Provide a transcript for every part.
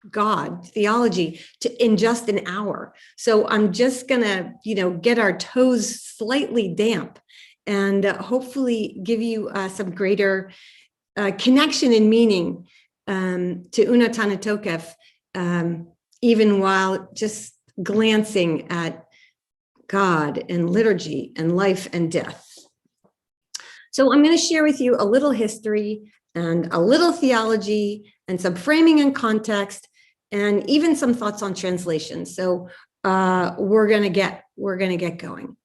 God, theology, in just an hour. So I'm just gonna, get our toes slightly damp and hopefully give you some greater connection and meaning to Untitled Chapter, even while just glancing at God and liturgy and life and death. So I'm going to share with you a little history and a little theology and some framing and context and even some thoughts on translation. So we're going to get going.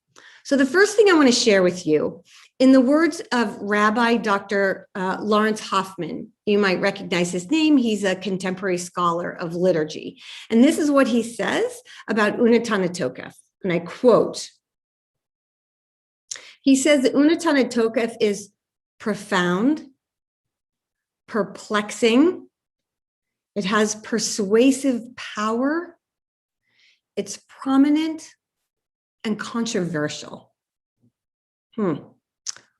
So the first thing I want to share with you, in the words of Rabbi Dr. Lawrence Hoffman, you might recognize his name. He's a contemporary scholar of liturgy. And this is what he says about Untitled Chapter. And I quote, he says that Untitled Chapter is profound, perplexing, it has persuasive power, it's prominent and controversial.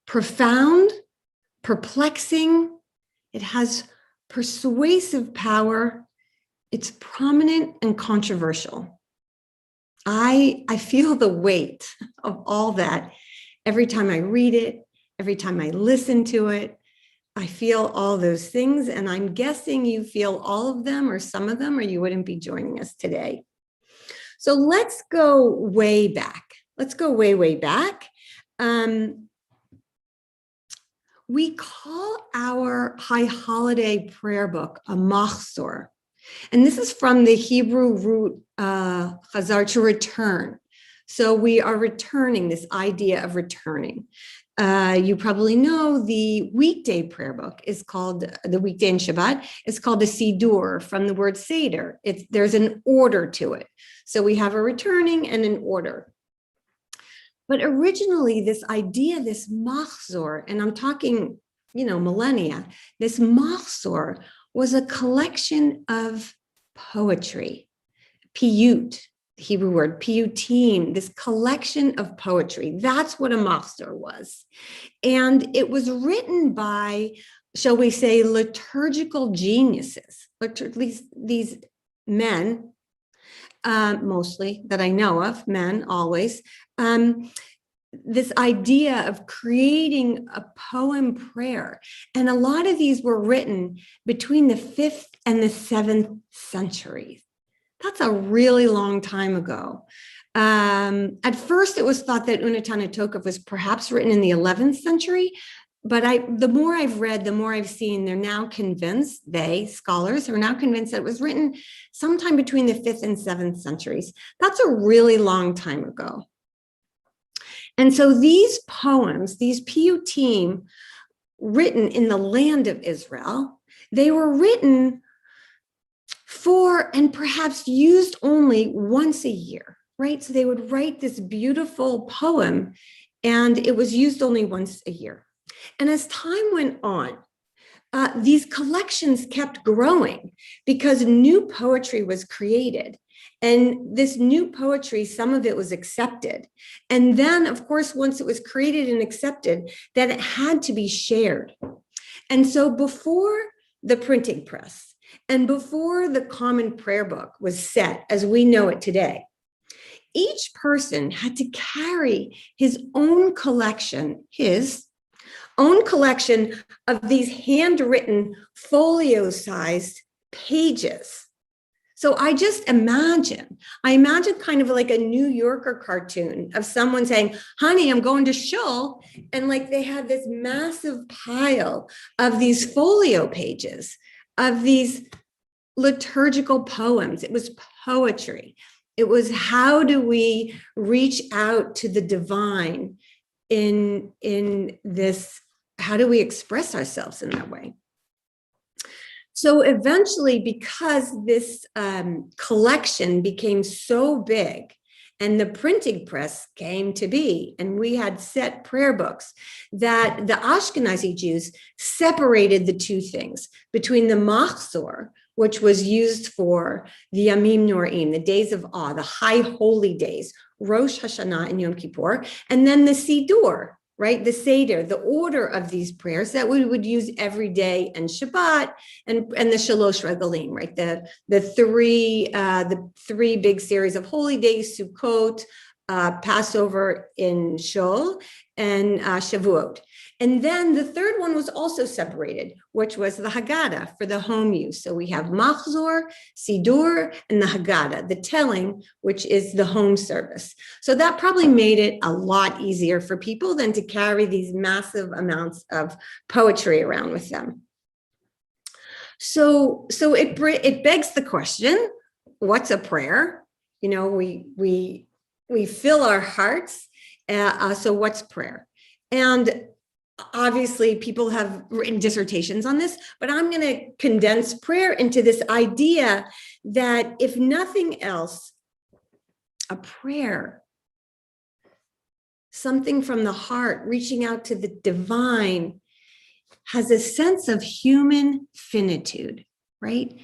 Profound, perplexing, it has persuasive power, it's prominent and controversial. I feel the weight of all that every time I read it, every time I listen to it. I feel all those things, and I'm guessing you feel all of them or some of them, or you wouldn't be joining us today. So let's go way back. Let's go way, way back. We call our high holiday prayer book a machzor. And this is from the Hebrew root chazar, to return. So we are returning, this idea of returning. You probably know the weekday prayer book is called, the weekday in Shabbat, is called the Sidur, from the word Seder. There's an order to it. So we have a returning and an order. But originally this idea, this machzor, and I'm talking, millennia, this machzor was a collection of poetry, piyut, the Hebrew word, piyutim, this collection of poetry. That's what a machzor was. And it was written by, shall we say, liturgical geniuses, these men, mostly that I know of, men always, this idea of creating a poem prayer. And a lot of these were written between the 5th and the 7th centuries. That's a really long time ago. At first, it was thought that Untitled Chapter was perhaps written in the 11th century, but the more I've read, the more I've seen, they're now convinced, scholars are now convinced that it was written sometime between the 5th and 7th centuries. That's a really long time ago. And so these poems, these piyutim, written in the land of Israel, they were written for and perhaps used only once a year, right? So they would write this beautiful poem and it was used only once a year. And as time went on, these collections kept growing because new poetry was created. And this new poetry, some of it was accepted. And then, of course, once it was created and accepted, then it had to be shared. And so before the printing press and before the common prayer book was set as we know it today, each person had to carry his own collection, of these handwritten folio-sized pages. So I imagine kind of like a New Yorker cartoon of someone saying, honey, I'm going to shul. And like they had this massive pile of these folio pages, of these liturgical poems. It was poetry. It was, how do we reach out to the divine in this, how do we express ourselves in that way? So eventually, because this collection became so big and the printing press came to be, and we had set prayer books, that the Ashkenazi Jews separated the two things between the machzor, which was used for the Yamim Noraim, the days of awe, the high holy days, Rosh Hashanah and Yom Kippur, and then the Sidur, right? The Seder, the order of these prayers that we would use every day, and Shabbat, and the Shalosh Regalim, right? The three big series of holy days, Sukkot, Passover in Shul, and Shavuot. And then the third one was also separated, which was the Haggadah for the home use. So we have Machzor, Sidur, and the Haggadah, the telling, which is the home service. So that probably made it a lot easier for people than to carry these massive amounts of poetry around with them. So it begs the question, what's a prayer? You know, we fill our hearts. So what's prayer? And obviously, people have written dissertations on this, but I'm going to condense prayer into this idea that if nothing else, a prayer, something from the heart, reaching out to the divine, has a sense of human finitude, right?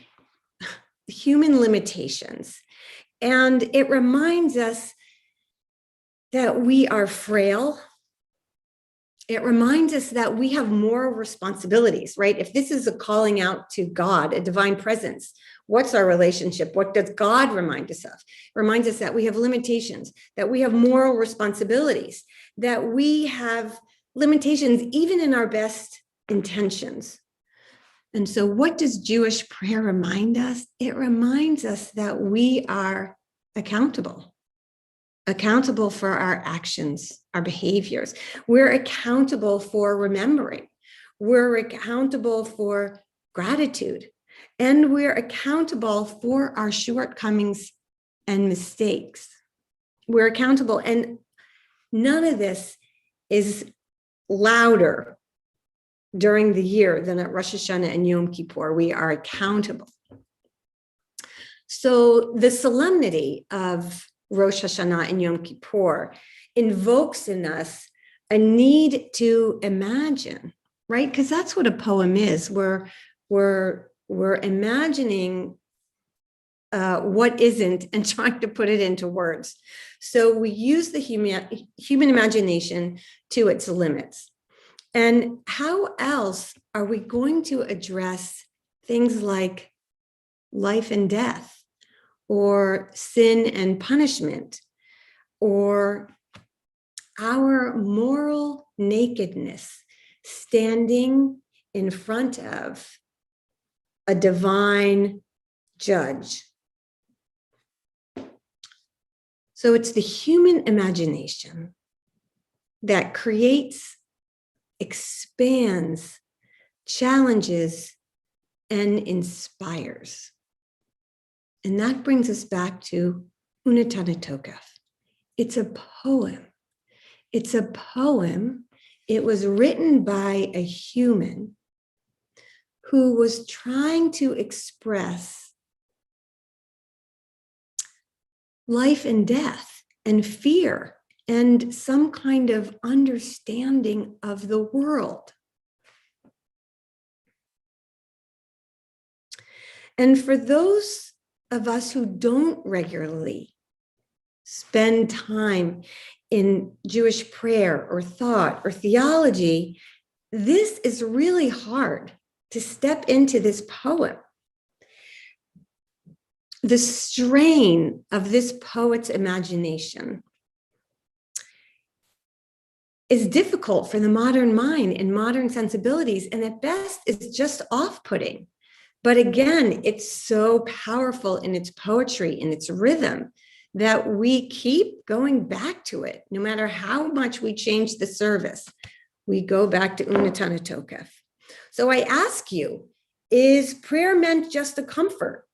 Human limitations. And it reminds us that we are frail. It reminds us that we have moral responsibilities, right? If this is a calling out to God, a divine presence, what's our relationship? What does God remind us of? It reminds us that we have limitations, that we have moral responsibilities, that we have limitations even in our best intentions. And so what does Jewish prayer remind us? It reminds us that we are accountable for our actions, our behaviors. We're accountable for remembering. We're accountable for gratitude. And we're accountable for our shortcomings and mistakes. We're accountable. And none of this is louder during the year than at Rosh Hashanah and Yom Kippur. We are accountable. So the solemnity of Rosh Hashanah and Yom Kippur invokes in us a need to imagine, right? Because that's what a poem is. We're imagining what isn't and trying to put it into words. So we use the human imagination to its limits. And how else are we going to address things like life and death, or sin and punishment, or our moral nakedness standing in front of a divine judge? So it's the human imagination that creates, expands, challenges, and inspires. And that brings us back to Untitled Chapter. It's a poem. It's a poem. It was written by a human who was trying to express life and death and fear and some kind of understanding of the world. And for those of us who don't regularly spend time in Jewish prayer or thought or theology, this is really hard to step into this poem. The strain of this poet's imagination is difficult for the modern mind and modern sensibilities, and at best is just off-putting. But again, it's so powerful in its poetry, in its rhythm, that we keep going back to it. No matter how much we change the service, we go back to Untitled Chapter. So I ask you, is prayer meant just a comfort?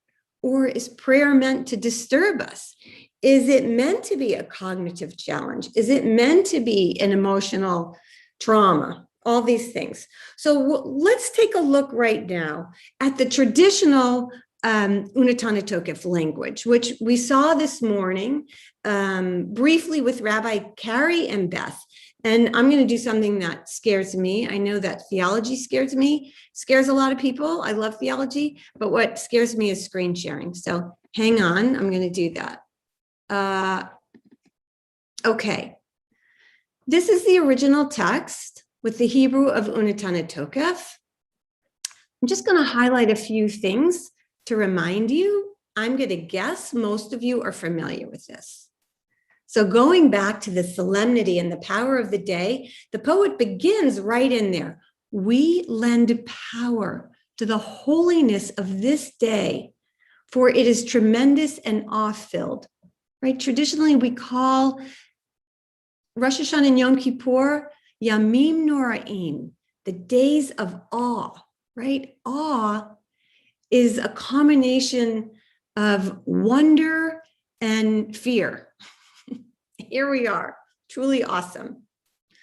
Or is prayer meant to disturb us? Is it meant to be a cognitive challenge? Is it meant to be an emotional trauma? All these things. So let's take a look right now at the traditional Untitled Chapter language, which we saw this morning briefly with Rabbi Carrie and Beth. And I'm going to do something that scares me. I know that theology scares me, scares a lot of people. I love theology, but what scares me is screen sharing. So hang on, I'm going to do that. Okay. This is the original text with the Hebrew of Untitled Chapter. I'm just going to highlight a few things to remind you. I'm going to guess most of you are familiar with this. So going back to the solemnity and the power of the day, the poet begins right in there. We lend power to the holiness of this day, for it is tremendous and awe-filled. Right? Traditionally, we call Rosh Hashanah and Yom Kippur Yamim Noraim, the days of awe. Right? Awe is a combination of wonder and fear. Here we are, truly awesome.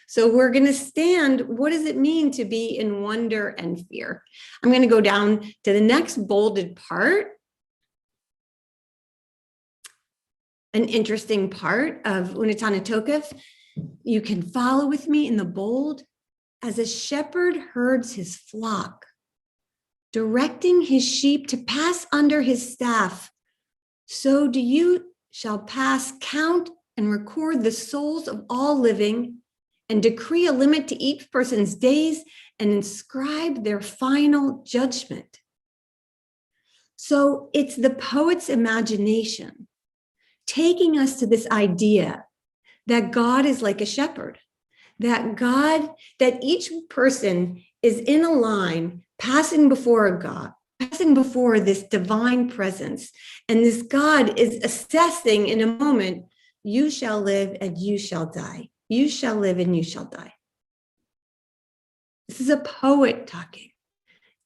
So we're going to stand. What does it mean to be in wonder and fear? I'm going to go down to the next bolded part. An interesting part of Untitled Chapter. You can follow with me in the bold. As a shepherd herds his flock, directing his sheep to pass under his staff, so do you shall pass, count, and record the souls of all living, and decree a limit to each person's days, and inscribe their final judgment. So it's the poet's imagination taking us to this idea that God is like a shepherd, that each person is in a line passing before a God, passing before this divine presence. And this God is assessing in a moment, you shall live and you shall die. You shall live and you shall die. This is a poet talking.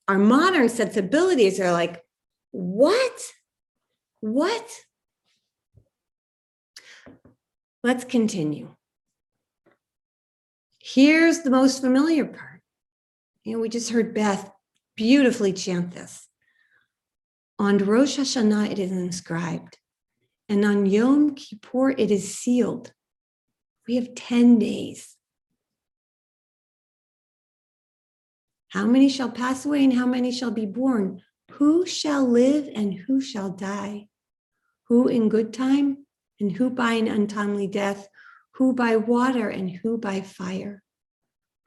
Our modern sensibilities are like, what? What? Let's continue. Here's the most familiar part. We just heard Beth beautifully chant this. On Rosh Hashanah, it is inscribed, and on Yom Kippur, it is sealed. We have 10 days. How many shall pass away and how many shall be born? Who shall live and who shall die? Who in good time and who by an untimely death? Who by water and who by fire?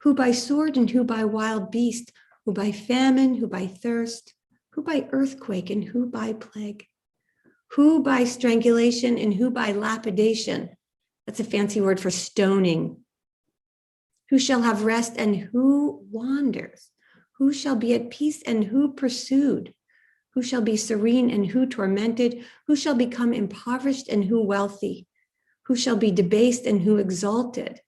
Who by sword and who by wild beast? Who by famine, who by thirst? Who by earthquake and who by plague? Who by strangulation and who by lapidation? That's a fancy word for stoning. Who shall have rest and who wanders? Who shall be at peace and who pursued? Who shall be serene and who tormented? Who shall become impoverished and who wealthy? Who shall be debased and who exalted?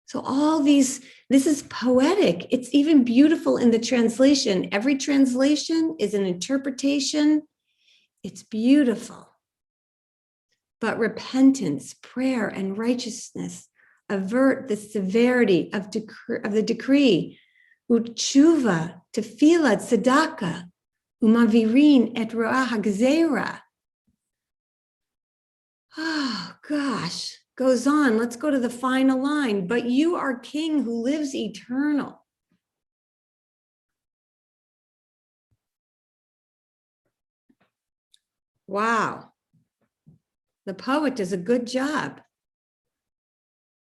So all these, this is poetic. It's even beautiful in the translation. Every translation is an interpretation. It's beautiful. But repentance, prayer, and righteousness avert the severity of the decree. Utshuva, tefillah, tzedakah, umavirin et ro'ah hagzeira. Oh, gosh. Goes on. Let's go to the final line. But you are king who lives eternal. Wow. The poet does a good job.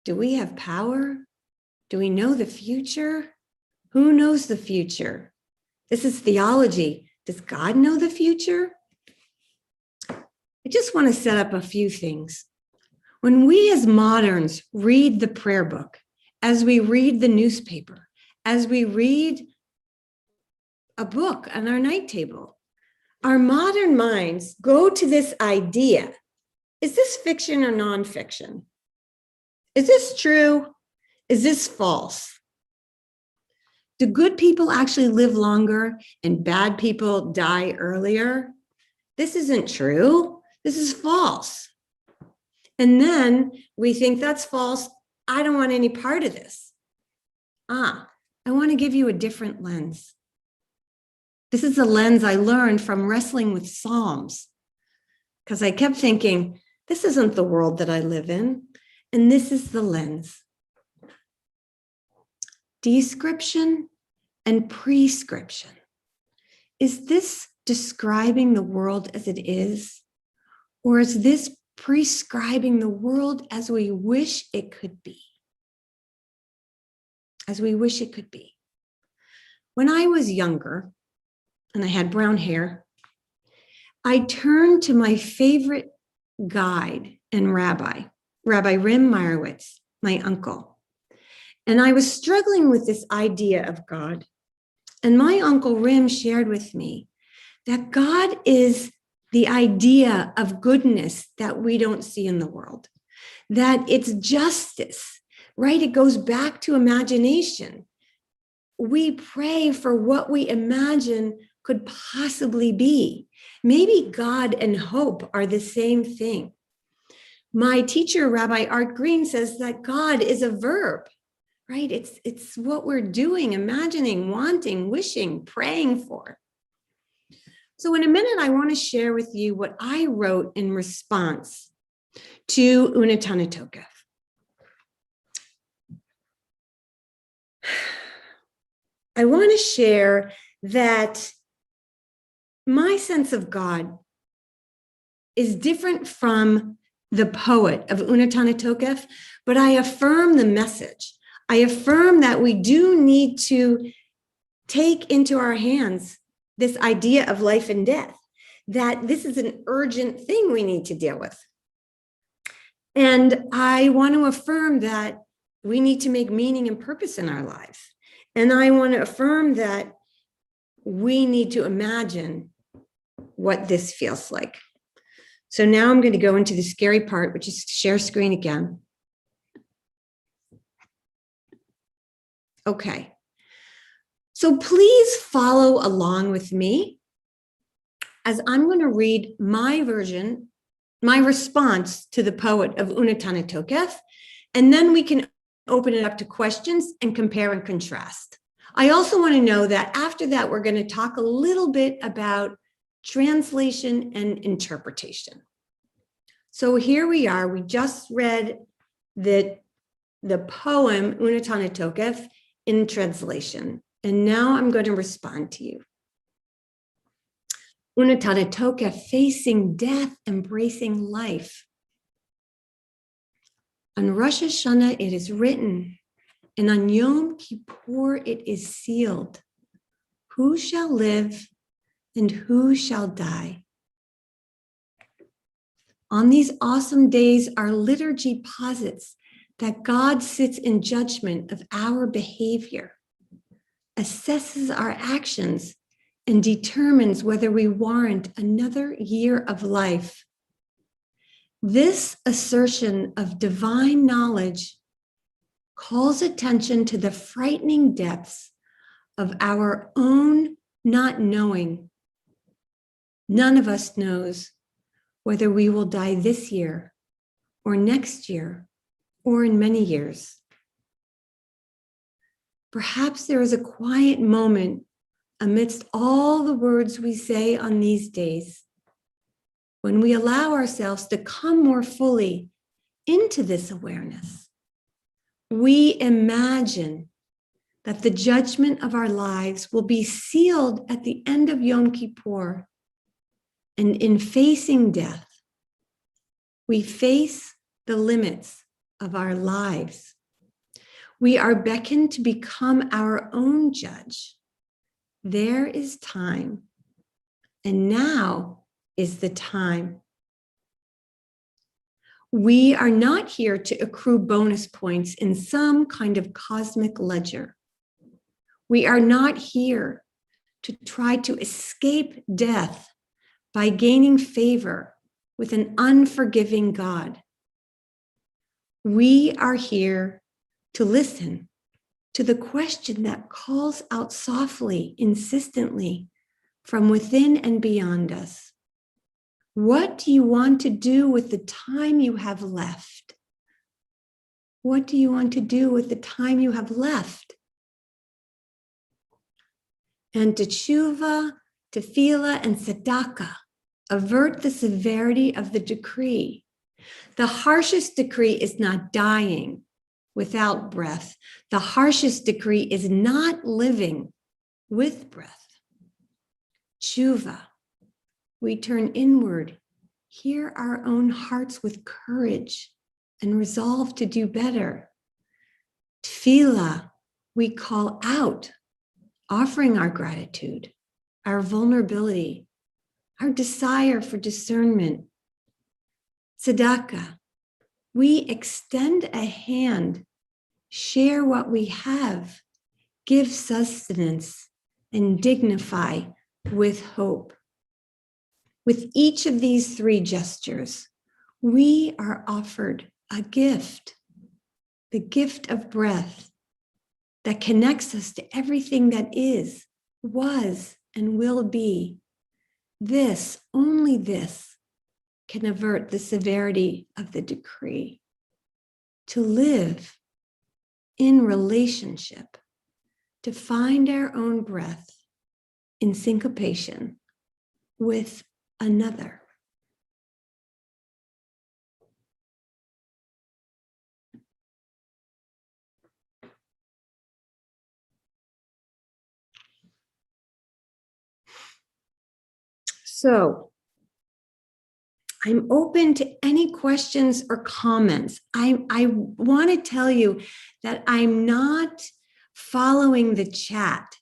Do we have power? Do we know the future? Who knows the future? This is theology. Does God know the future? I just want to set up a few things. When we as moderns read the prayer book, as we read the newspaper, as we read a book on our night table, our modern minds go to this idea. Is this fiction or nonfiction? Is this true? Is this false? Do good people actually live longer and bad people die earlier? This isn't true. This is false. And then we think that's false. I don't want any part of this. I want to give you a different lens. This is a lens I learned from wrestling with Psalms, because I kept thinking, this isn't the world that I live in, and this is the lens. Description and prescription. Is this describing the world as it is, or is this prescribing the world as we wish it could be. As we wish it could be. When I was younger and I had brown hair, I turned to my favorite guide and Rabbi Rim Meyerowitz, my uncle. And I was struggling with this idea of God. And my uncle Rim shared with me that God is the idea of goodness that we don't see in the world, that it's justice, right? It goes back to imagination. We pray for what we imagine could possibly be. Maybe God and hope are the same thing. My teacher, Rabbi Art Green, says that God is a verb, right? It's what we're doing, imagining, wanting, wishing, praying for. So in a minute, I want to share with you what I wrote in response to Untitled Chapter. I want to share that my sense of God is different from the poet of Untitled Chapter, but I affirm the message. I affirm that we do need to take into our hands this idea of life and death, that this is an urgent thing we need to deal with. And I want to affirm that we need to make meaning and purpose in our lives. And I want to affirm that we need to imagine what this feels like. So now I'm going to go into the scary part, which is share screen again. Okay. So please follow along with me as I'm going to read my version, my response to the poet of Untitled Chapter, and then we can open it up to questions and compare and contrast. I also want to know that after that, we're going to talk a little bit about translation and interpretation. So here we are. We just read the poem Untitled Chapter in translation. And now I'm going to respond to you. Untitled Chapter, facing death, embracing life. On Rosh Hashanah, it is written, and on Yom Kippur, it is sealed. Who shall live and who shall die? On these awesome days, our liturgy posits that God sits in judgment of our behavior, assesses our actions, and determines whether we warrant another year of life. This assertion of divine knowledge calls attention to the frightening depths of our own not knowing. None of us knows whether we will die this year or next year or in many years. Perhaps there is a quiet moment amidst all the words we say on these days when we allow ourselves to come more fully into this awareness. We imagine that the judgment of our lives will be sealed at the end of Yom Kippur. And in facing death, we face the limits of our lives. We are beckoned to become our own judge. There is time, and now is the time. We are not here to accrue bonus points in some kind of cosmic ledger. We are not here to try to escape death by gaining favor with an unforgiving God. We are here to listen to the question that calls out softly, insistently, from within and beyond us. What do you want to do with the time you have left? What do you want to do with the time you have left? And teshuvah, tefillah, and tzedakah avert the severity of the decree. The harshest decree is not dying without breath. The harshest decree is not living with breath. Teshuvah, we turn inward hear our own hearts with courage and resolve to do better. Tefillah, we call out, offering our gratitude, our vulnerability, our desire for discernment. Tzedakah, we extend a hand, share what we have, give sustenance, and dignify with hope. With each of these three gestures, we are offered a gift, the gift of breath that connects us to everything that is, was, and will be. This, only this, can avert the severity of the decree. To live in relationship, to find our own breath in syncopation with another. So I'm open to any questions or comments. I want to tell you that I'm not following the chat.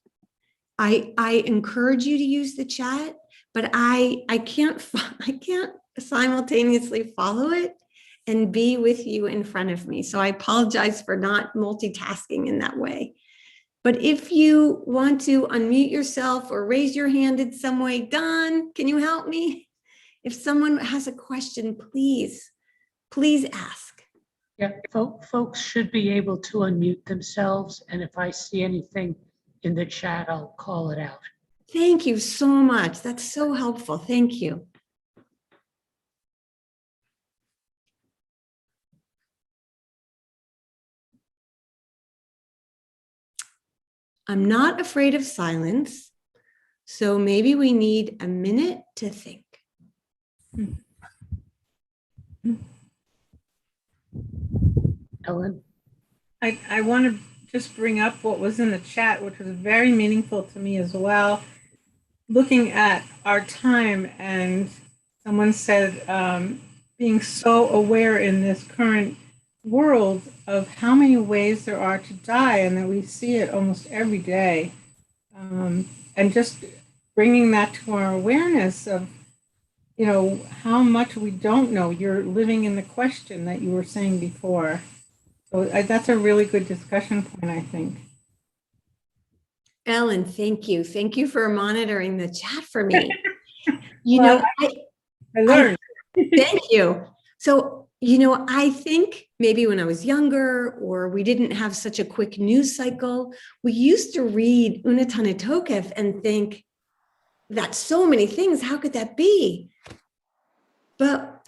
I encourage you to use the chat, but I can't simultaneously follow it and be with you in front of me. So I apologize for not multitasking in that way. But if you want to unmute yourself or raise your hand in some way, Don, can you help me? If someone has a question, please ask. Yeah, folks should be able to unmute themselves, and if I see anything in the chat, I'll call it out. Thank you so much. That's so helpful. Thank you. I'm not afraid of silence, so maybe we need a minute to think. Ellen? I want to just bring up what was in the chat, which was very meaningful to me as well. Looking at our time, and someone said, being so aware in this current world of how many ways there are to die, and that we see it almost every day. And just bringing that to our awareness of, you know, how much we don't know. You're living in the question that you were saying before. So that's a really good discussion point, I think. Ellen, thank you. Thank you for monitoring the chat for me. You know, I learned. Thank you. So, you know, I think maybe when I was younger, or we didn't have such a quick news cycle, we used to read Untitled Chapter and think, that's so many things. How could that be? But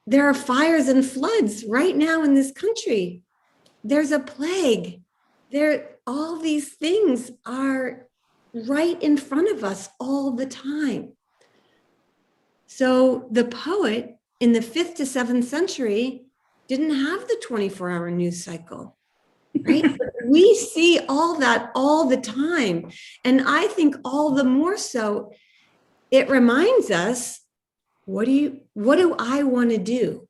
there are fires and floods right now in this country. There's a plague. All these things are right in front of us all the time. So the poet in the 5th to 7th century didn't have the 24-hour news cycle, right? We see all that all the time. And I think all the more so, it reminds us, what do I want to do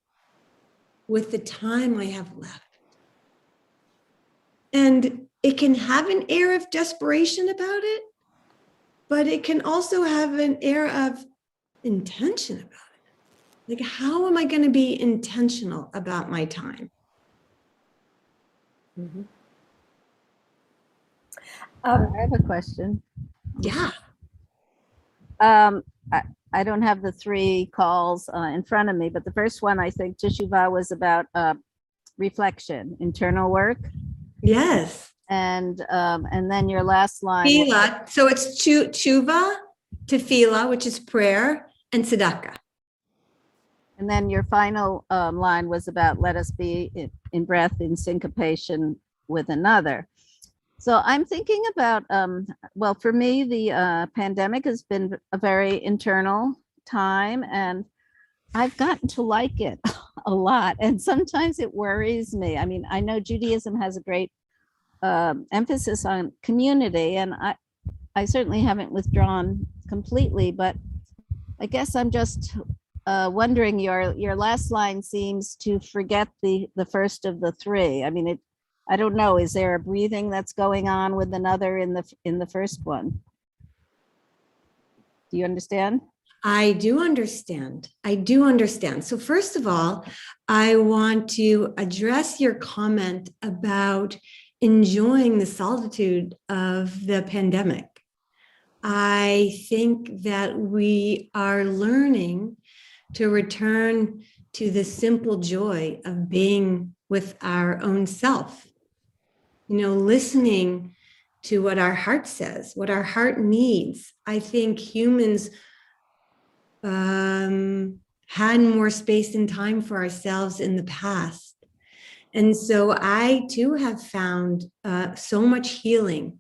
with the time I have left? And it can have an air of desperation about it, but it can also have an air of intention about it. Like, how am I going to be intentional about my time? Mm-hmm. I have a question. Yeah. I don't have the 3 calls in front of me, but the first one, I think, Teshuvah, was about reflection, internal work. Yes. And then your last line. Tefillah. So it's tshuva, tefillah, which is prayer, and tzedakah. And then your final line was about let us be in breath, in syncopation with another. So I'm thinking about, well, for me, the pandemic has been a very internal time, and I've gotten to like it a lot. And sometimes it worries me. I mean, I know Judaism has a great emphasis on community, and I certainly haven't withdrawn completely, but I guess I'm just wondering, your last line seems to forget the first of the three. I mean, I don't know, is there a breathing that's going on with another in the first one? Do you understand? I do understand. I do understand. So first of all, I want to address your comment about enjoying the solitude of the pandemic. I think that we are learning to return to the simple joy of being with our own self. You know, listening to what our heart says, what our heart needs. I think humans had more space and time for ourselves in the past. And so I too have found so much healing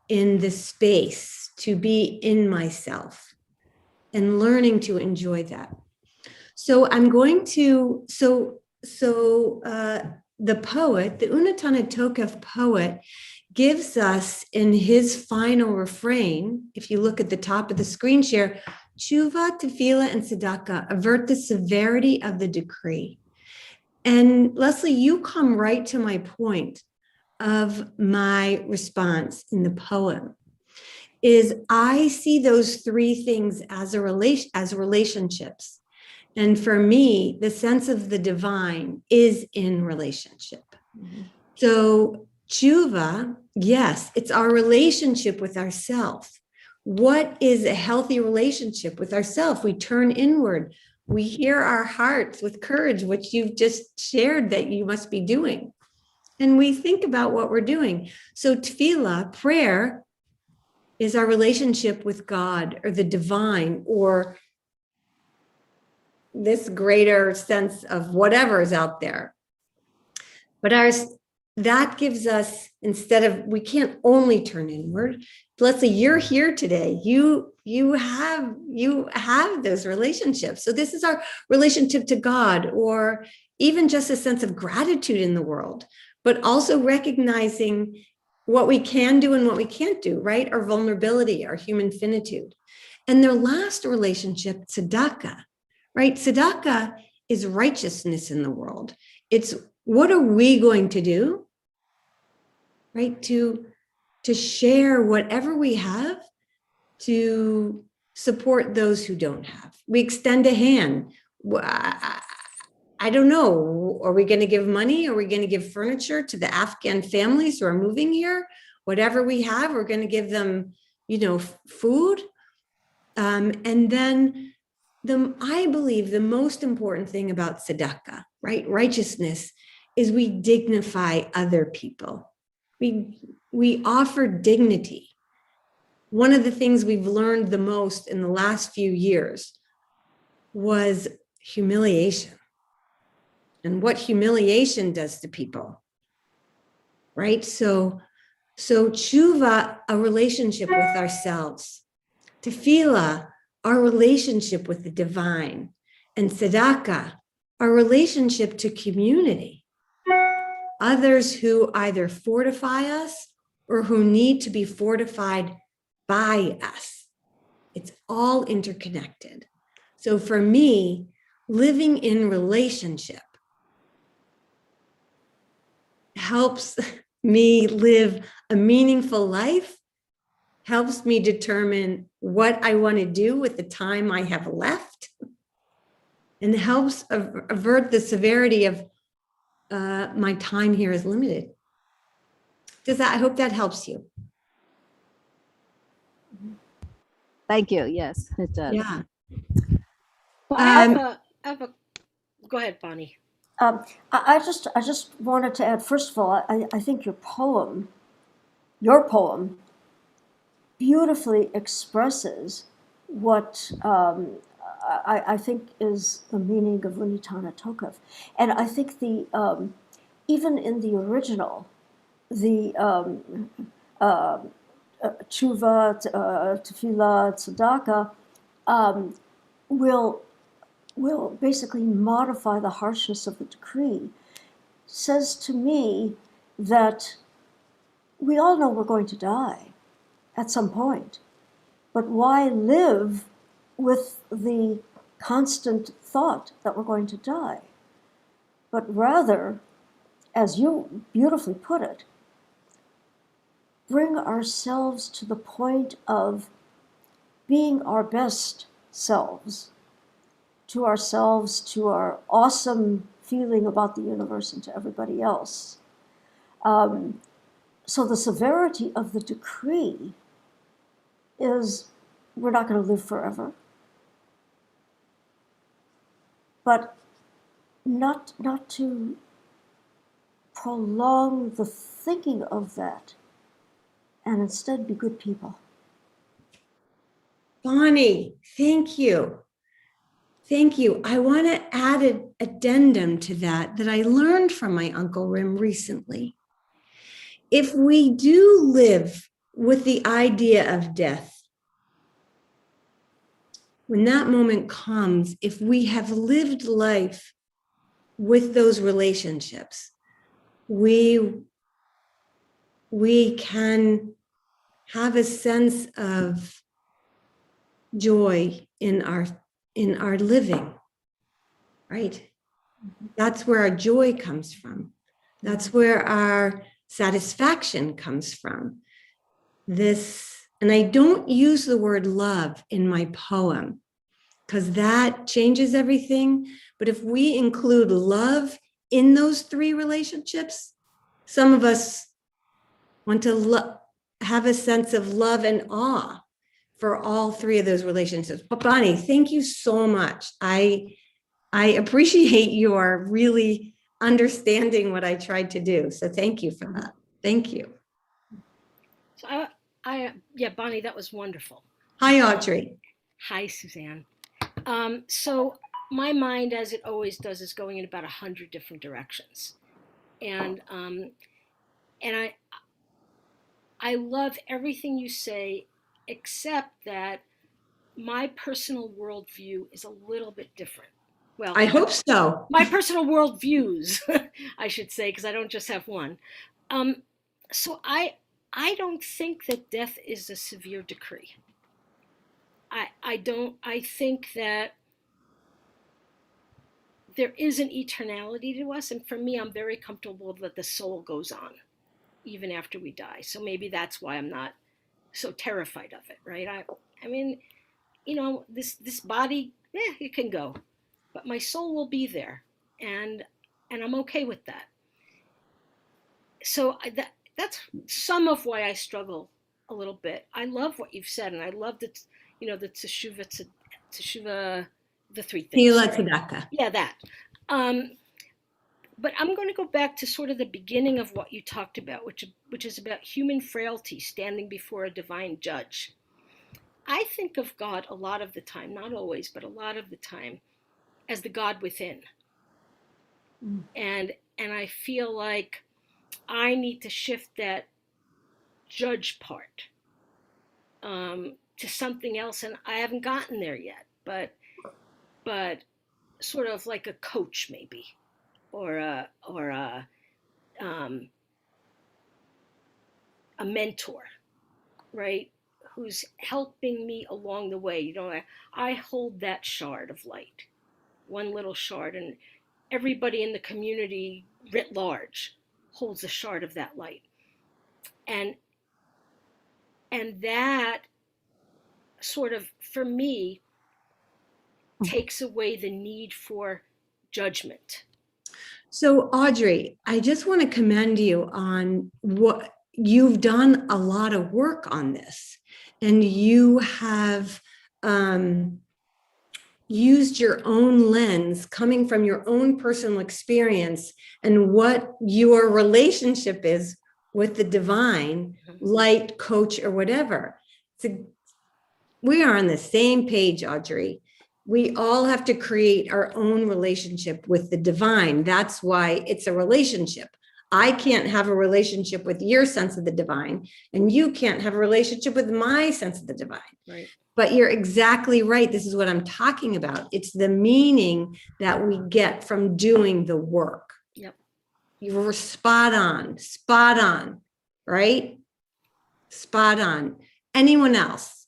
in the space to be in myself and learning to enjoy that. So I'm going to, the poet, the Untitled Chapter poet, gives us in his final refrain, if you look at the top of the screen share, tshuva, tefillah, and tzedakah avert the severity of the decree. And Leslie, you come right to my point of my response in the poem, is I see those three things as relationships. And for me, the sense of the divine is in relationship. Mm-hmm. So tshuva, yes, it's our relationship with ourselves. What is a healthy relationship with ourselves? We turn inward. We hear our hearts with courage, which you've just shared that you must be doing. And we think about what we're doing. So tefillah, prayer, is our relationship with God or the divine or this greater sense of whatever is out there. But that gives us, instead of, we can't only turn inward. Let's say you're here today. You have those relationships. So this is our relationship to God, or even just a sense of gratitude in the world, but also recognizing what we can do and what we can't do, right? Our vulnerability, our human finitude. And their last relationship, tzedakah, right? Tzedakah is righteousness in the world. It's what are we going to do, right? To share whatever we have to support those who don't have. We extend a hand. I don't know. Are we going to give money? Are we going to give furniture to the Afghan families who are moving here? Whatever we have, we're going to give them, food. And then I believe the most important thing about tzedakah, right? Righteousness, is we dignify other people. We offer dignity. One of the things we've learned the most in the last few years was humiliation. And what humiliation does to people, right? So tshuva, a relationship with ourselves. Tefillah, our relationship with the divine. And tzedakah, our relationship to community. Others who either fortify us or who need to be fortified by us. It's all interconnected. So for me, living in relationship helps me live a meaningful life, helps me determine what I want to do with the time I have left, and helps avert the severity of my time here is limited. I hope that helps you. Thank you. Yes, it does. Yeah. Well, I have a, go ahead, Bonnie. I just wanted to add, first of all, I think your poem beautifully expresses what I think is the meaning of Untitled Chapter. And I think even in the original, the tshuva, tefillah, tzedakah will basically modify the harshness of the decree. Says to me that we all know we're going to die at some point, but why live with the constant thought that we're going to die, but rather, as you beautifully put it, bring ourselves to the point of being our best selves, to ourselves, to our awesome feeling about the universe, and to everybody else. So the severity of the decree is we're not going to live forever, but not to prolong the thinking of that, and instead be good people. Bonnie, thank you. Thank you. I want to add an addendum to that I learned from my Uncle Rim recently. If we do live with the idea of death, when that moment comes, if we have lived life with those relationships, we can have a sense of joy in our living, right? That's where our joy comes from. That's where our satisfaction comes from. And I don't use the word love in my poem because that changes everything. But if we include love in those three relationships, some of us want to have a sense of love and awe for all three of those relationships. But Bonnie, thank you so much. I appreciate your really understanding what I tried to do. So thank you for that. Thank you. So yeah, Bonnie, that was wonderful. Hi, Audrey. Hi, Suzanne. So my mind, as it always does, is going in about 100 different directions, and I love everything you say, except that my personal worldview is a little bit different. Well, I hope so. My personal worldviews, I should say, because I don't just have one. So I don't think that death is a severe decree. I don't. I think that there is an eternality to us, and for me, I'm very comfortable that the soul goes on even after we die. So maybe that's why I'm not so terrified of it, right? I mean, this body, it can go, but my soul will be there, and I'm okay with that. So that's some of why I struggle a little bit. I love what you've said, and I love that, the teshuva, the three things. Yeah, that. But I'm going to go back to sort of the beginning of what you talked about, which is about human frailty standing before a divine judge. I think of God a lot of the time, not always, but a lot of the time, as the God within. And I feel like I need to shift that judge part to something else, and I haven't gotten there yet. But sort of like a coach, maybe, or a mentor, right? Who's helping me along the way. I hold that shard of light, one little shard, and everybody in the community writ large holds a shard of that light. And that sort of, for me, takes away the need for judgment. So Audrey, I just want to commend you on what you've done. A lot of work on this, and you have used your own lens coming from your own personal experience and what your relationship is with the divine, light, coach, or whatever. We are on the same page, Audrey. We all have to create our own relationship with the divine. That's why it's a relationship. I can't have a relationship with your sense of the divine, and you can't have a relationship with my sense of the divine. Right. But you're exactly right. This is what I'm talking about. It's the meaning that we get from doing the work. Yep. You were spot on, right? Spot on. Anyone else?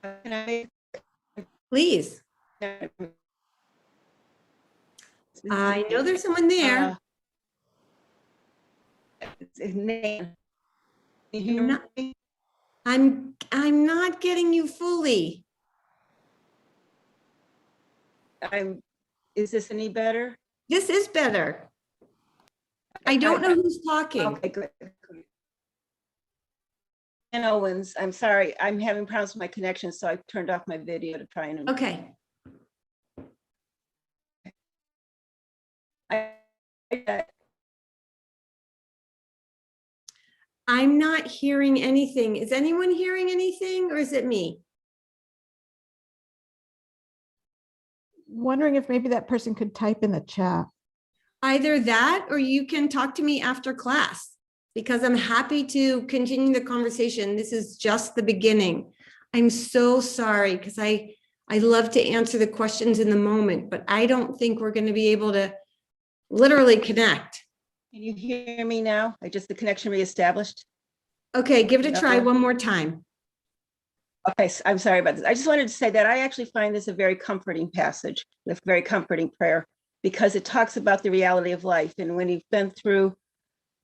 Can I Please. make I know there's someone there. Nan. Can you I'm hear not, me? I'm not getting you fully. Is this any better? This is better. I don't know who's talking. Okay, good. And Owens, I'm sorry, I'm having problems with my connection, so I turned off my video to try and. Okay. I'm not hearing anything. Is anyone hearing anything or is it me? Wondering if maybe that person could type in the chat. Either that or you can talk to me after class because I'm happy to continue the conversation. This is just the beginning. I'm so sorry because I love to answer the questions in the moment, but I don't think we're going to be able to literally connect. Can you hear me now? The connection reestablished. Okay, give it a try one more time. Okay, so I'm sorry about this. I just wanted to say that I actually find this a very comforting passage, a very comforting prayer, because it talks about the reality of life. And when you've been through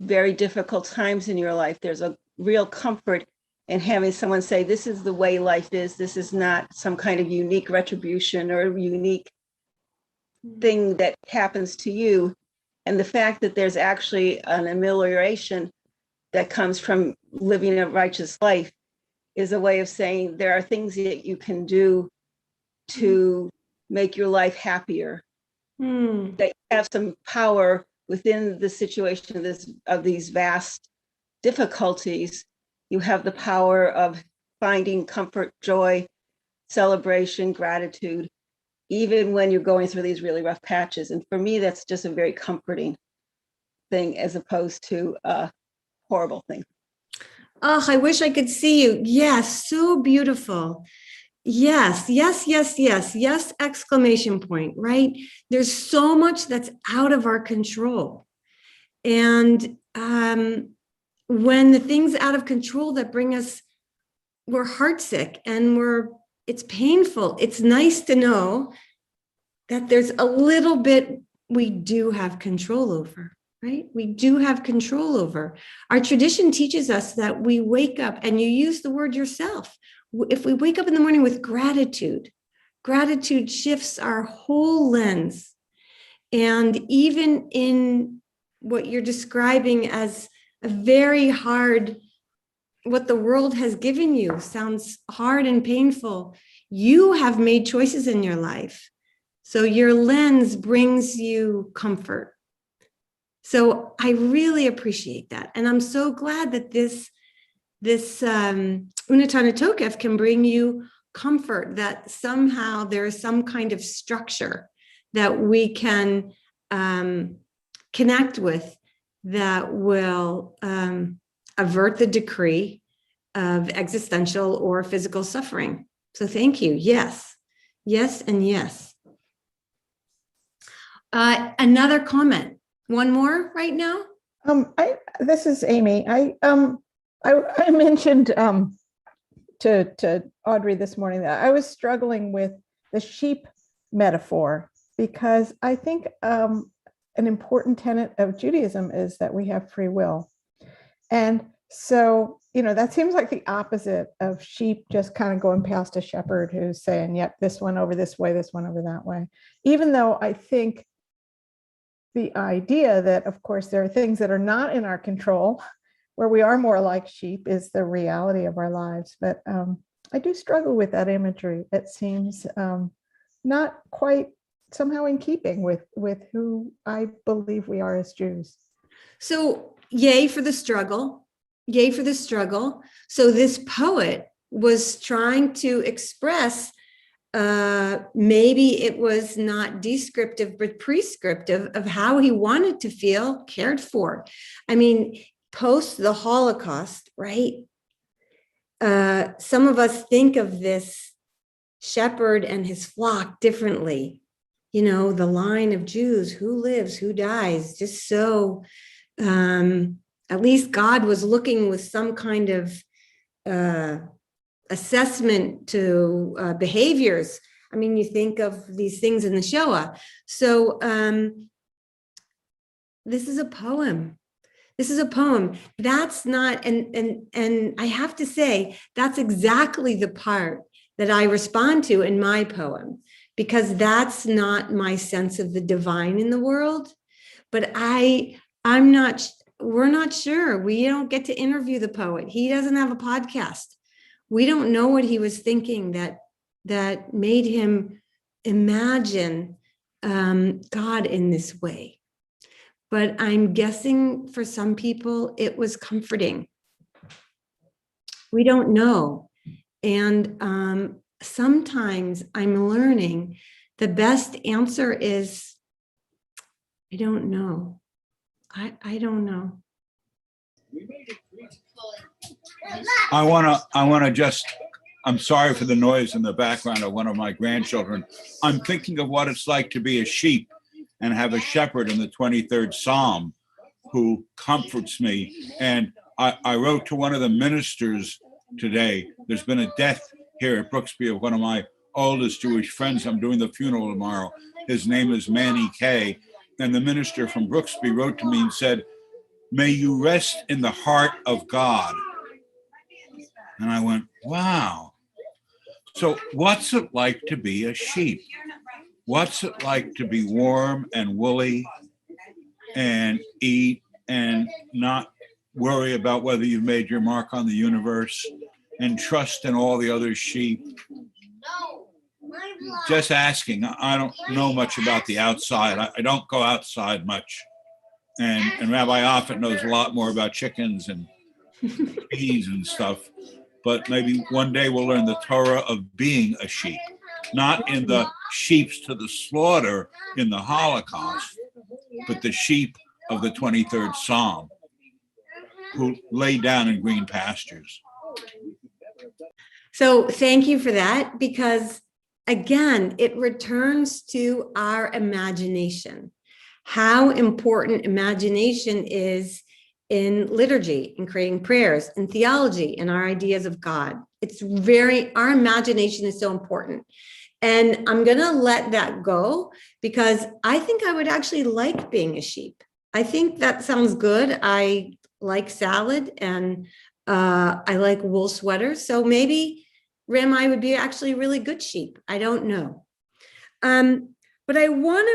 very difficult times in your life, there's a real comfort in having someone say, this is the way life is. This is not some kind of unique retribution or unique thing that happens to you. And the fact that there's actually an amelioration that comes from living a righteous life is a way of saying there are things that you can do to make your life happier, that you have some power within the situation of these vast difficulties. You have the power of finding comfort, joy, celebration, gratitude, even when you're going through these really rough patches. And for me, that's just a very comforting thing as opposed to a horrible thing. Oh, I wish I could see you. Yes, so beautiful. Yes, yes, yes, yes, yes, exclamation point, right? There's so much that's out of our control. And when the things out of control that bring us, we're heartsick and it's painful. It's nice to know that there's a little bit we do have control over. Right? We do have control over. Our tradition teaches us that we wake up, and you use the word yourself. If we wake up in the morning with gratitude, gratitude shifts our whole lens. And even in what you're describing as a very hard, what the world has given you sounds hard and painful. You have made choices in your life. So your lens brings you comfort. So I really appreciate that. And I'm so glad that this Untitled Chapter can bring you comfort, that somehow there is some kind of structure that we can connect with that will avert the decree of existential or physical suffering. So thank you. Yes, yes, and yes. Another comment. One more right now. This is Amy. I mentioned to Audrey this morning that I was struggling with the sheep metaphor because I think an important tenet of Judaism is that we have free will. And so, that seems like the opposite of sheep just kind of going past a shepherd who's saying, yep, this one over this way, this one over that way. Even though I think the idea that, of course, there are things that are not in our control, where we are more like sheep, is the reality of our lives. But I do struggle with that imagery. It seems not quite somehow in keeping with who I believe we are as Jews. So yay for the struggle. Yay for the struggle. So this poet was trying to express maybe it was not descriptive, but prescriptive of how he wanted to feel cared for. I mean, post the Holocaust, right? Some of us think of this shepherd and his flock differently. The line of Jews, who lives, who dies, just so, at least God was looking with some kind of assessment to behaviors. I mean, you think of these things in the Shoah. So this is a poem. This is a poem. That's not, and I have to say, that's exactly the part that I respond to in my poem, because that's not my sense of the divine in the world. But I'm not, we're not sure. We don't get to interview the poet. He doesn't have a podcast. We don't know what he was thinking that made him imagine God in this way. But I'm guessing for some people it was comforting. We don't know. And sometimes I'm learning the best answer is, I don't know. I don't know. I'm sorry for the noise in the background of one of my grandchildren. I'm thinking of what it's like to be a sheep and have a shepherd in the 23rd Psalm who comforts me. And I wrote to one of the ministers today. There's been a death here at Brooksby of one of my oldest Jewish friends. I'm doing the funeral tomorrow. His name is Manny Kay. And the minister from Brooksby wrote to me and said, "May you rest in the heart of God." And I went, wow. So what's it like to be a sheep? What's it like to be warm and woolly and eat and not worry about whether you've made your mark on the universe and trust in all the other sheep? Just asking. I don't know much about the outside. I don't go outside much. And Rabbi Offit knows a lot more about chickens and bees and stuff. But maybe one day we'll learn the Torah of being a sheep, not in the sheeps to the slaughter in the Holocaust, but the sheep of the 23rd Psalm who lay down in green pastures. So thank you for that, because again, it returns to our imagination, how important imagination is in liturgy, in creating prayers, in theology, and our ideas of God. Our imagination is so important. And I'm going to let that go because I think I would actually like being a sheep. I think that sounds good. I like salad and I like wool sweaters. So maybe I would be actually a really good sheep. I don't know. But I want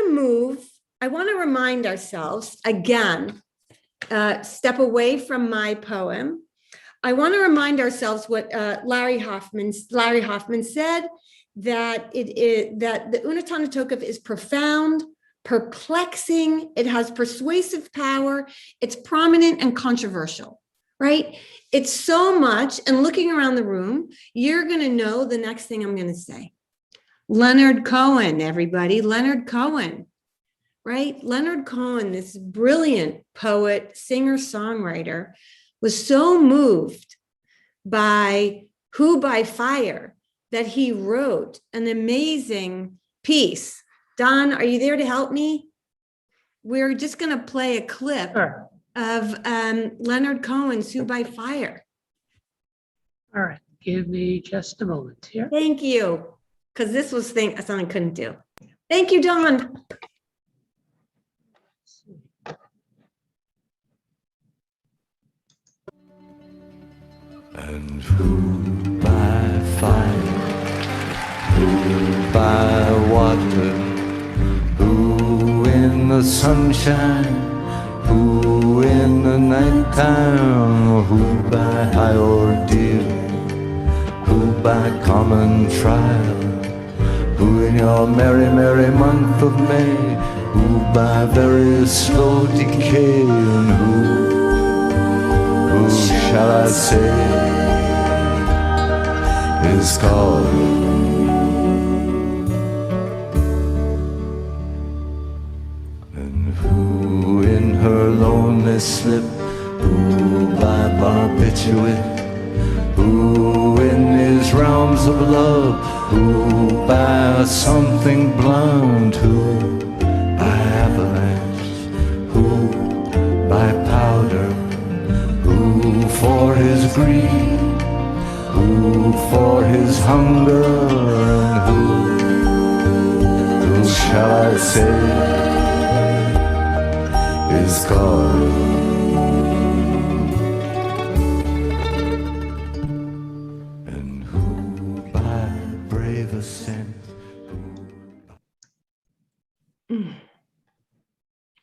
to remind ourselves again, step away from my poem. I want to remind ourselves what Larry Hoffman said, that the Untitled Chapter is profound, perplexing, it has persuasive power, it's prominent and controversial, right? It's so much, and looking around the room, you're going to know the next thing I'm going to say. Leonard Cohen, everybody, Leonard Cohen. Right? Leonard Cohen, this brilliant poet, singer, songwriter, was so moved by Who by Fire that he wrote an amazing piece. Don, are you there to help me? We're just going to play a clip of Leonard Cohen's Who by Fire. All right, give me just a moment here. Thank you, because this was something I couldn't do. Thank you, Don. And who by fire, who by water, who in the sunshine, who in the nighttime, who by high ordeal, who by common trial, who in your merry, merry month of May, who by very slow decay, and who shall I say is called and who in her lonely slip, who by barbiturate, who in these realms of love, who by something blonde, who by avalanche, who by powder, who for his greed, Who for his hunger and who shall I say is calling? And who by brave ascent.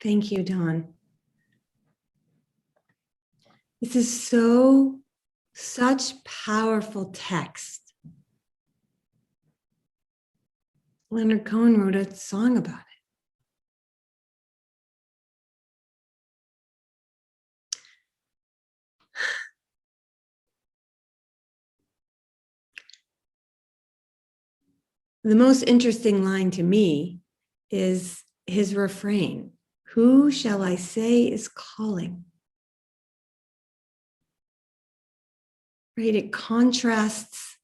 Thank you, Don. This is such powerful text. Leonard Cohen wrote a song about it. The most interesting line to me is his refrain. Who shall I say is calling? Right? It contrasts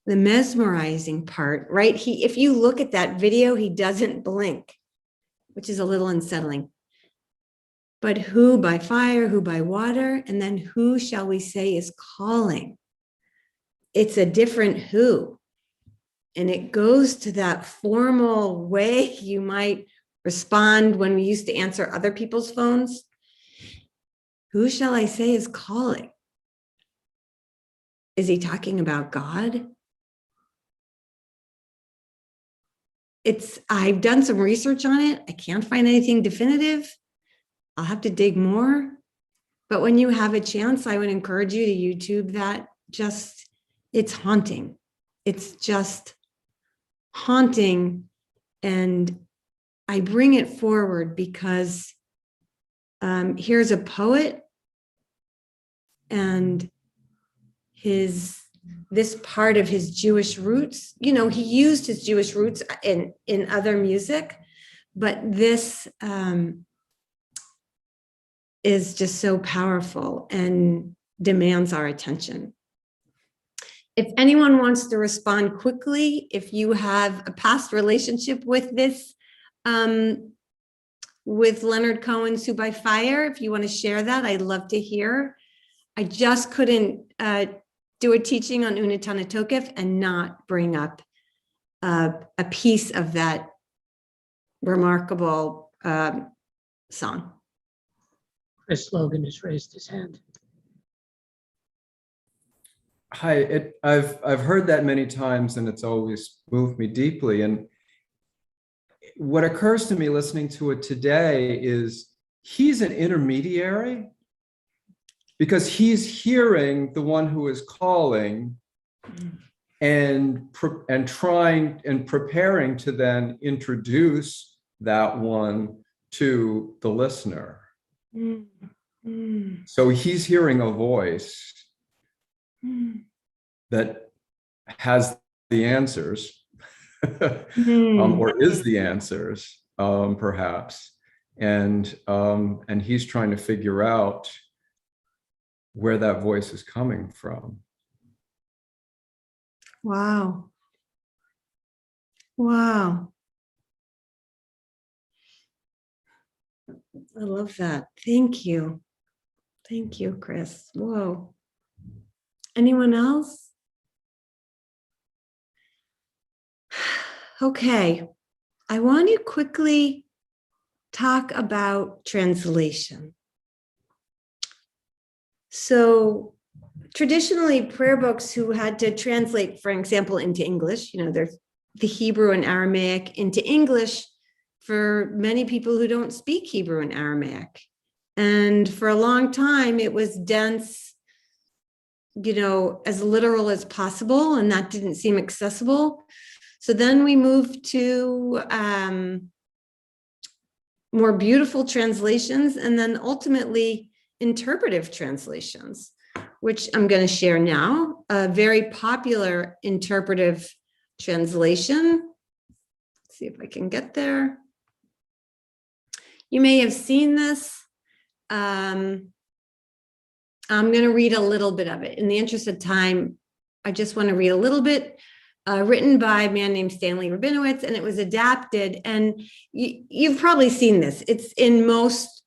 the mesmerizing part, right? If you look at that video, he doesn't blink, which is a little unsettling. But who by fire, who by water, and then who shall we say is calling? It's a different who. And it goes to that formal way you might respond when we used to answer other people's phones. Who shall I say is calling? Is he talking about God? I've done some research on it. I can't find anything definitive. I'll have to dig more. But when you have a chance, I would encourage you to YouTube that. It's haunting. It's just haunting. And I bring it forward because here's a poet, and this part of his Jewish roots, he used his Jewish roots in other music, but this is just so powerful and demands our attention. If anyone wants to respond quickly, if you have a past relationship with this, with Leonard Cohen's Who by Fire, if you want to share that, I'd love to hear. I just couldn't do a teaching on Untitled Chapter and not bring up a piece of that remarkable song. Chris Logan has raised his hand. Hi, I've heard that many times, and it's always moved me deeply. And what occurs to me listening to it today is he's an intermediary, because he's hearing the one who is calling and trying and preparing to then introduce that one to the listener. So he's hearing a voice that has the answers, or is the answers, perhaps, and he's trying to figure out where that voice is coming from. Wow. I love that. Thank you. Thank you, Chris. Whoa. Anyone else? Okay. I want to quickly talk about translation. So traditionally, prayer books who had to translate, for example, into English, there's the Hebrew and Aramaic into English for many people who don't speak Hebrew and Aramaic. And for a long time, it was dense, as literal as possible, and that didn't seem accessible. So then we moved to more beautiful translations, and then ultimately interpretive translations, which I'm going to share now. A very popular interpretive translation. Let's see if I can get there. You may have seen this. I'm going to read a little bit of it. In the interest of time, I just want to read a little bit, written by a man named Stanley Rabinowitz, and it was adapted. And you've probably seen this. It's in most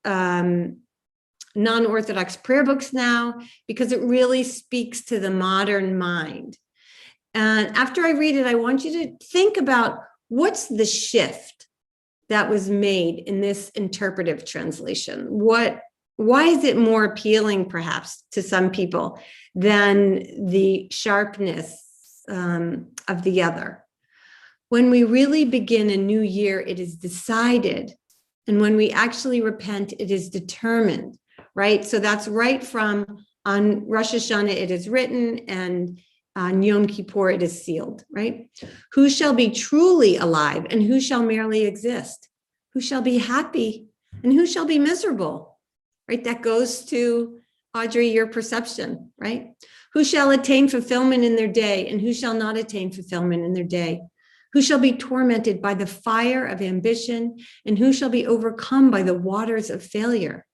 non-Orthodox prayer books now, because it really speaks to the modern mind. And after I read it, I want you to think about what's the shift that was made in this interpretive translation. Why is it more appealing, perhaps, to some people than the sharpness of the other? When we really begin a new year, it is decided. And when we actually repent, it is determined, right? So that's right from on Rosh Hashanah, it is written, and on Yom Kippur, it is sealed, right? Who shall be truly alive and who shall merely exist? Who shall be happy and who shall be miserable, right? That goes to, Audrey, your perception, right? Who shall attain fulfillment in their day and who shall not attain fulfillment in their day? Who shall be tormented by the fire of ambition and who shall be overcome by the waters of failure?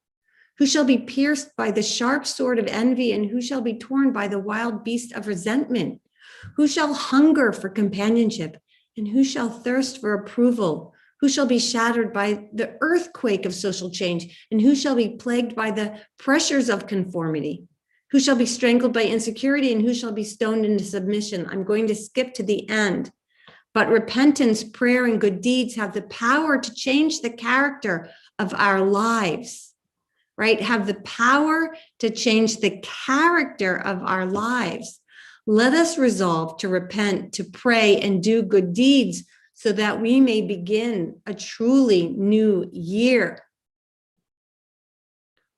Who shall be pierced by the sharp sword of envy and who shall be torn by the wild beast of resentment? Who shall hunger for companionship and who shall thirst for approval? Who shall be shattered by the earthquake of social change and who shall be plagued by the pressures of conformity? Who shall be strangled by insecurity and who shall be stoned into submission? I'm going to skip to the end. But repentance, prayer, and good deeds have the power to change the character of our lives, right? Have the power to change the character of our lives. Let us resolve to repent, to pray, and do good deeds so that we may begin a truly new year.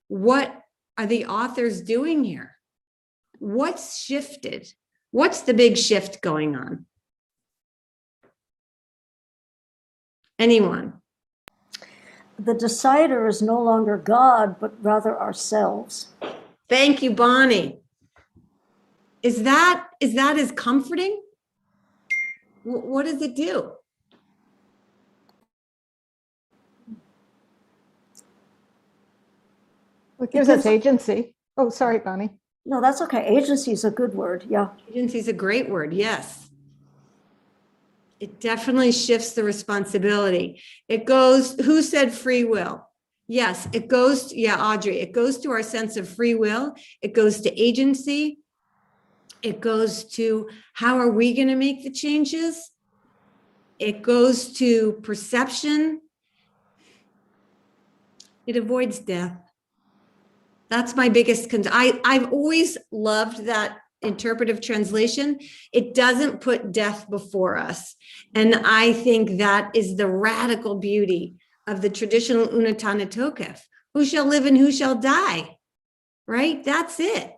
What are the authors doing here? What's shifted? What's the big shift going on? Anyone? The decider is no longer God, but rather ourselves. Thank you, Bonnie. Is that as comforting? What does it do? It gives us agency. Oh, sorry, Bonnie. No, that's okay. Agency is a good word. Yeah. Agency is a great word. Yes. It definitely shifts the responsibility. It goes, who said free will? Yes, it goes, Audrey, it goes to our sense of free will. It goes to agency. It goes to how are we going to make the changes? It goes to perception. It avoids death. That's my biggest concern. I've always loved that interpretive translation. It doesn't put death before us. And I think that is the radical beauty of the traditional Unatana Tokef. Who shall live and who shall die, right? That's it.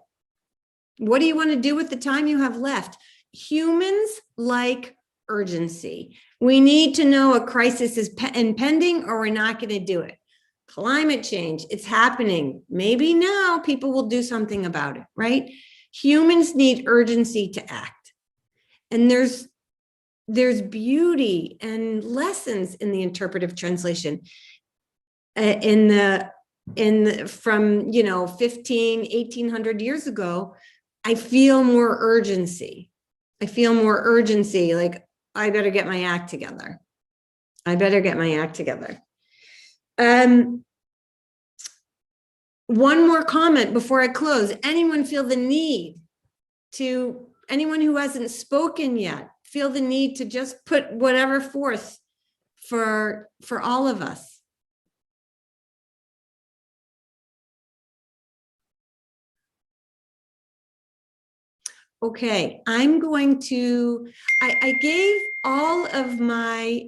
What do you want to do with the time you have left? Humans like urgency. We need to know a crisis is impending or we're not going to do it. Climate change, it's happening. Maybe now people will do something about it, right? Humans need urgency to act. And there's beauty and lessons in the interpretive translation from 1800 years ago. I feel more urgency. Like I better get my act together. One more comment before I close. Anyone feel the need to, anyone who hasn't spoken yet, feel the need to just put whatever forth for all of us? Okay, I'm going to, I gave all of my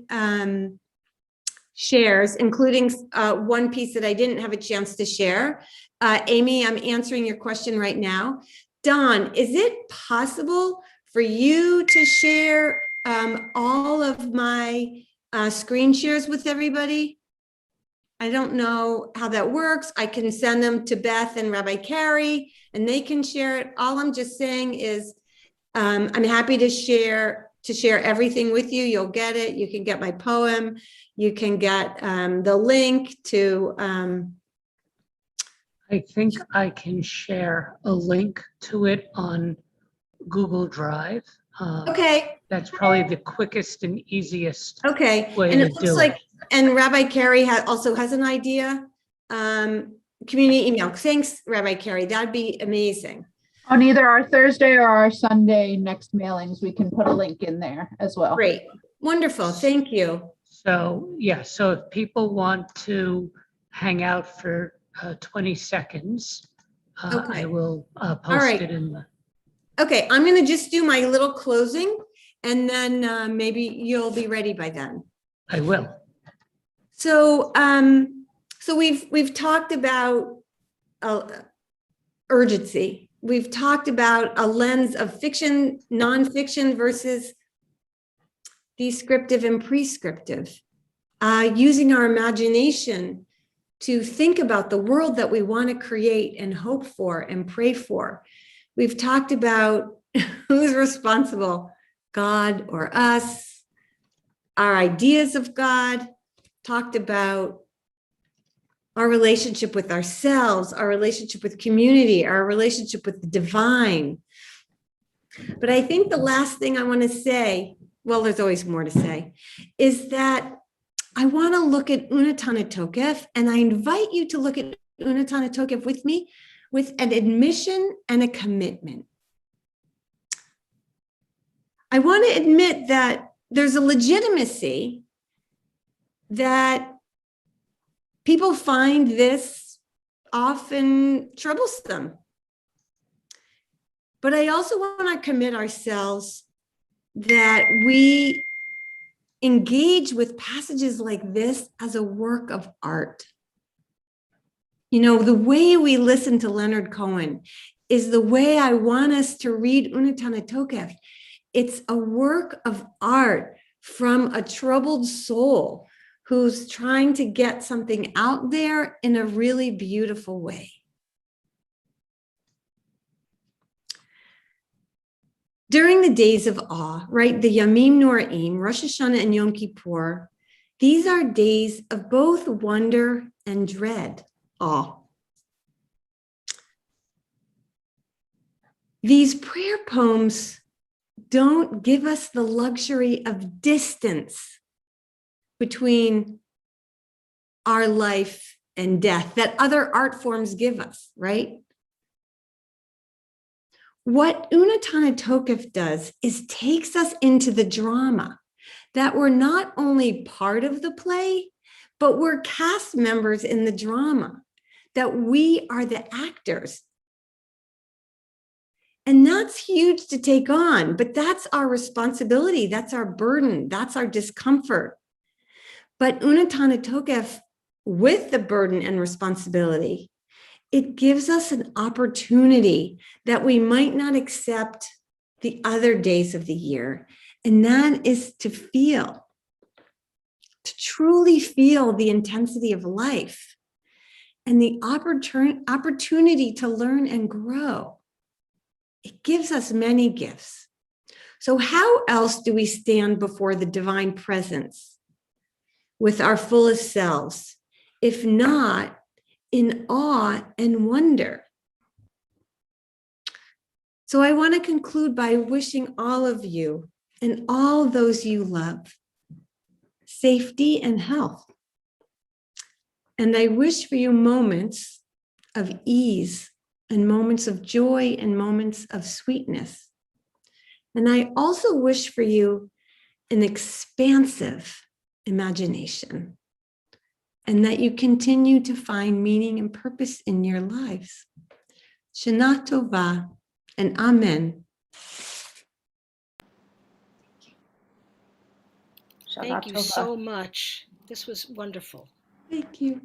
shares, including one piece that I didn't have a chance to share. Amy, I'm answering your question right now. Don, is it possible for you to share all of my screen shares with everybody? I don't know how that works. I can send them to Beth and Rabbi Carrie, and they can share it. All I'm just saying is I'm happy to share everything with you. You'll get it. You can get my poem. You can get the link to. I think I can share a link to it on Google Drive. Okay. That's probably the quickest and easiest Okay. way And to it looks do like, it. and Rabbi Carrie also has an idea. community email. Thanks, Rabbi Carey. That'd be amazing. On either our Thursday or our Sunday next mailings, we can put a link in there as well. Great. Wonderful. Thank you. So, yeah, so if people want to hang out for 20 seconds, Okay. I will right. post it in the. Okay, I'm going to just do my little closing, and then maybe you'll be ready by then. I will. So, so we've talked about urgency. We've talked about a lens of fiction, nonfiction versus descriptive and prescriptive. Using our imagination to think about the world that we want to create and hope for and pray for. We've talked about who's responsible, God or us, our ideas of God, talked about our relationship with ourselves, our relationship with community, our relationship with the divine. But I think the last thing I want to say, well, there's always more to say, is that I want to look at Untitled Chapter, and I invite you to look at Untitled Chapter with me with an admission and a commitment. I want to admit that there's a legitimacy that people find this often troublesome. But I also want to commit ourselves that we engage with passages like this as a work of art. You know, the way we listen to Leonard Cohen is the way I want us to read Untitled Chapter. It's a work of art from a troubled soul who's trying to get something out there in a really beautiful way. During the days of awe, right, the Yamim Noraim, Rosh Hashanah and Yom Kippur, these are days of both wonder and dread, awe. These prayer poems don't give us the luxury of distance between our life and death that other art forms give us, right? What Untitled Chapter does is takes us into the drama, that we're not only part of the play, but we're cast members in the drama, that we are the actors. And that's huge to take on, but that's our responsibility, that's our burden, that's our discomfort. But Untitled Chapter, with the burden and responsibility, it gives us an opportunity that we might not accept the other days of the year. And that is to feel, to truly feel the intensity of life and the opportunity to learn and grow. It gives us many gifts. So how else do we stand before the divine presence with our fullest selves, if not in awe and wonder? So I want to conclude by wishing all of you and all those you love safety and health. And I wish for you moments of ease and moments of joy and moments of sweetness. And I also wish for you an expansive imagination, and that you continue to find meaning and purpose in your lives. Shana Tova and Amen. Thank you so much. This was wonderful. Thank you.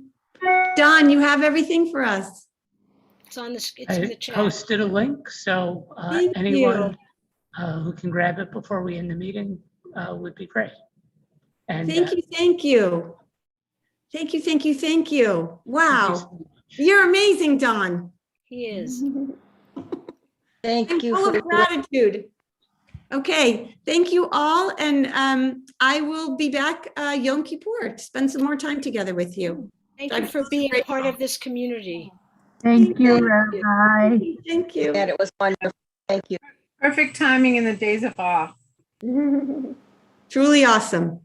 Don, you have everything for us. It's on the, it's in the I chat. posted a link, so Thank anyone who can grab it before we end the meeting would be great. And Thank you, thank you. Thank you, thank you, thank you. Wow. You're amazing, Don. He is. Thank you. Full For of gratitude. Okay, thank you all. And I will be back Yom Kippur to spend some more time together with you. Thank you for being part of this community. Thank you, Rabbi. Thank you. and it was wonderful. Thank you. Perfect timing in the days of awe. Truly awesome.